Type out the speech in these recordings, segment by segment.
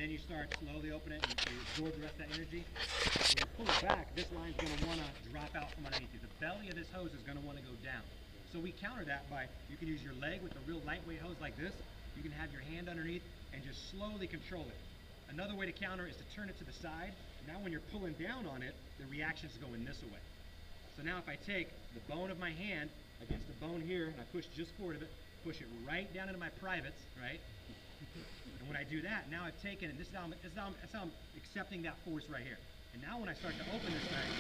Then you start slowly open it and you absorb the rest of that energy. When you pull it back, this line's going to want to drop out from underneath you. The belly of this hose is going to want to go down. So we counter that by, you can use your leg with a real lightweight hose like this. You can have your hand underneath and just slowly control it. Another way to counter is to turn it to the side. Now when you're pulling down on it, the reaction's going this way. So now if I take the bone of my hand against the bone here, and I push just forward of it, push it right down into my privates, right? And when I do that, now I've taken, and this is how I'm accepting that force right here. And now when I start to open this thing,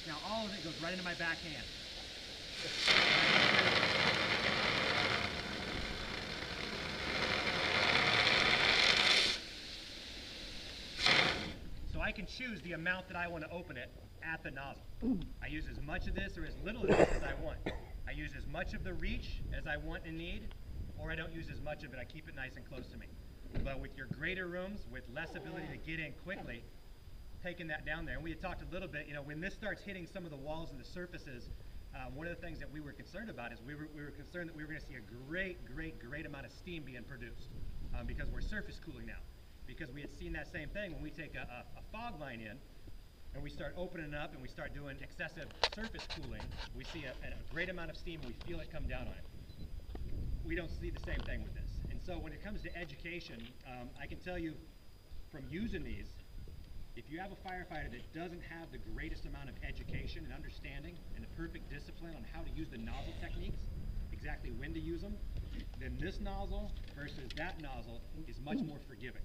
now all of it goes right into my back hand. So I can choose the amount that I want to open it at the nozzle. I use as much of this or as little of this as I want. I use as much of the reach as I want and need, or I don't use as much of it. I keep it nice and close to me. But with your greater rooms, with less ability to get in quickly, taking that down there. And we had talked a little bit, you know, when this starts hitting some of the walls and the surfaces, one of the things that we were concerned about is we were concerned that we were going to see a great amount of steam being produced because we're surface cooling now. Because we had seen that same thing when we take a fog line in and we start opening up and we start doing excessive surface cooling, we see a great amount of steam and we feel it come down on it. We don't see the same thing with this. And so when it comes to education, I can tell you from using these, if you have a firefighter that doesn't have the greatest amount of education and understanding and the perfect discipline on how to use the nozzle techniques, exactly when to use them, then this nozzle versus that nozzle is much more forgiving.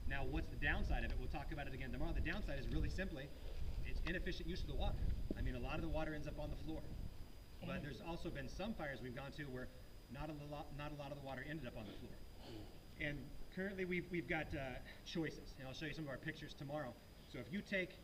Now, what's the downside of it? We'll talk about it again tomorrow. The downside is really simply, it's inefficient use of the water. I mean, a lot of the water ends up on the floor. But there's also been some fires we've gone to where not a lot of the water ended up on the floor. And currently we've got choices, and I'll show you some of our pictures tomorrow. So if you take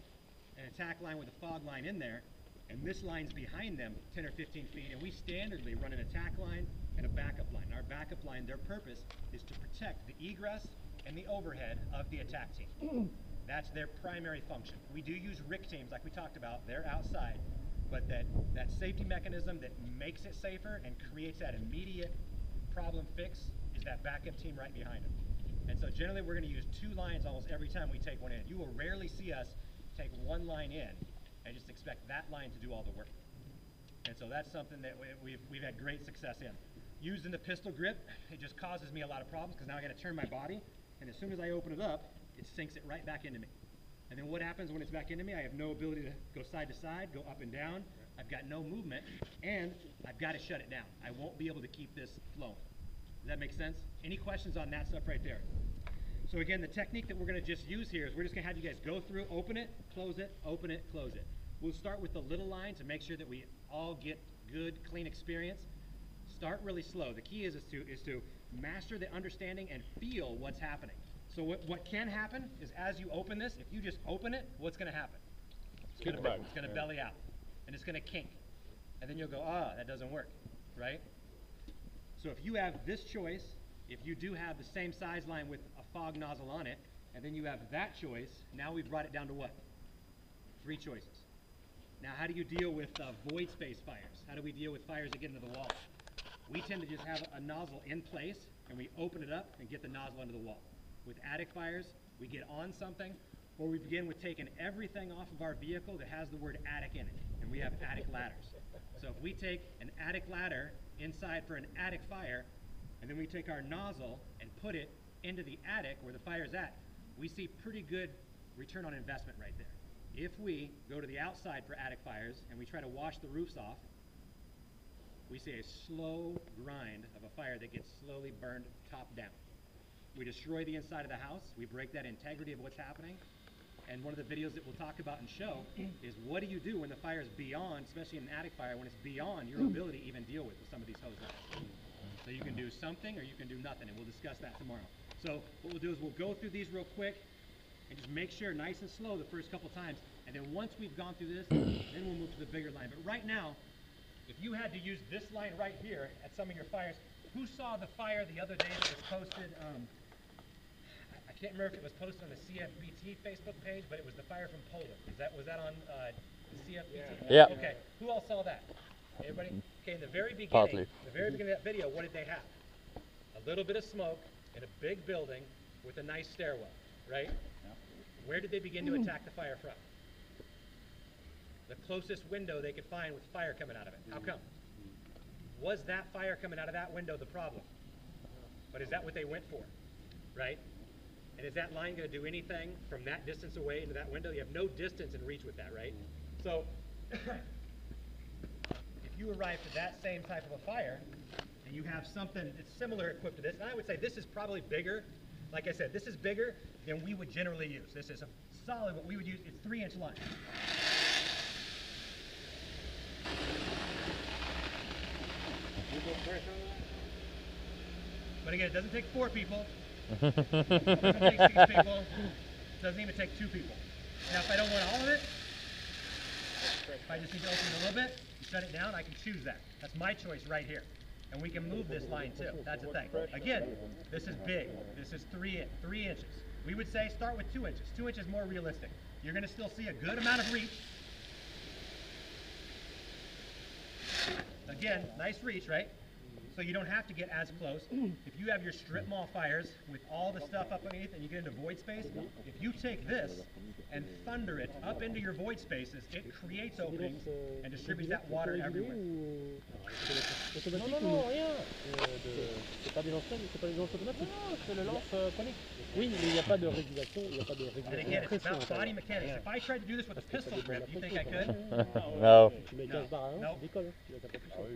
an attack line with a fog line in there, and this line's behind them 10 or 15 feet, and we standardly run an attack line and a backup line. Our backup line, their purpose is to protect the egress and the overhead of the attack team. That's their primary function. We do use RIC teams like we talked about, they're outside. But that safety mechanism that makes it safer and creates that immediate problem fix is that backup team right behind them. And so generally we're going to use 2 lines almost every time we take one in. You will rarely see us take 1 line in and just expect that line to do all the work. And so that's something that we've had great success in. Using the pistol grip, it just causes me a lot of problems because now I got to turn my body, and as soon as I open it up, it sinks it right back into me. And then what happens when it's back into me? I have no ability to go side to side, go up and down. I've got no movement, and I've got to shut it down. I won't be able to keep this flowing. Does that make sense? Any questions on that stuff right there? So again, the technique that we're going to just use here is we're just going to have you guys go through, open it, close it, open it, close it. We'll start with the little line to make sure that we all get good, clean experience. Start really slow. The key is to master the understanding and feel what's happening. So what can happen is as you open this, if you just open it, what's going to happen? It's going to belly out, and it's going to kink. And then you'll go, that doesn't work, right? So if you have this choice, if you do have the same size line with a fog nozzle on it, and then you have that choice, now we've brought it down to what? 3 choices. Now how do you deal with void space fires? How do we deal with fires that get into the wall? We tend to just have a nozzle in place, and we open it up and get the nozzle into the wall. With attic fires, we get on something, or we begin with taking everything off of our vehicle that has the word attic in it, and we have attic ladders. So if we take an attic ladder inside for an attic fire, and then we take our nozzle and put it into the attic where the fire's at, we see pretty good return on investment right there. If we go to the outside for attic fires and we try to wash the roofs off, we see a slow grind of a fire that gets slowly burned top down. We destroy the inside of the house, we break that integrity of what's happening, and one of the videos that we'll talk about and show is what do you do when the fire is beyond, especially in an attic fire, when it's beyond your ability to even deal with some of these hose lines. So you can do something or you can do nothing, and we'll discuss that tomorrow. So what we'll do is we'll go through these real quick and just make sure nice and slow the first couple times, and then once we've gone through this, then we'll move to the bigger line. But right now, if you had to use this line right here at some of your fires, who saw the fire the other day that was posted? I can't remember if it was posted on the CFBT Facebook page, but it was the fire from Poland. Was that on the CFBT? Yeah. Okay. Who all saw that? Everybody? Okay. In the very beginning, of that video, what did they have? A little bit of smoke in a big building with a nice stairwell, right? Yeah. Where did they begin to attack the fire from? The closest window they could find with fire coming out of it. How come? Was that fire coming out of that window the problem? But is that what they went for, right? And is that line going to do anything from that distance away into that window? You have no distance in reach with that, right? So if you arrive to that same type of a fire, and you have something that's similar equipped to this, and I would say this is probably bigger. Like I said, this is bigger than we would generally use. This is a solid, what we would use, it's 3-inch line. But again, it doesn't take 4 people. It doesn't take 6 people. It doesn't even take 2 people. Now, if I don't want all of it, if I just need to open it a little bit, shut it down, I can choose that. That's my choice right here. And we can move this line too. That's the thing. Again, this is big. This is 3 inches. We would say start with 2 inches. 2 inches more realistic. You're going to still see a good amount of reach. Again, nice reach, right? So you don't have to get as close. If you have your strip mall fires with all the stuff up underneath and you get into void space, if you take this and thunder it up into your void spaces, it creates openings and distributes that water everywhere. Non, non, rien. C'est pas des lance-flammes, c'est pas des lance automatiques. Non, c'est le lance chronique. Oui, mais il n'y a pas de régulation, il n'y a pas de régulation. And again, it's about body mechanics. If I tried to do this with a pistol grip, do you think I could? No. Tu mets 15 barres à 1, tu décolles. Tu vas taper plus fort.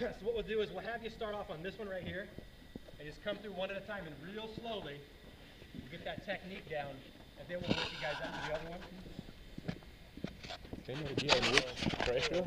So what we'll do is we'll have you start off on this one right here and just come through one at a time and real slowly we'll get that technique down, and then we'll work you guys out to the other one. Can you do a pressure?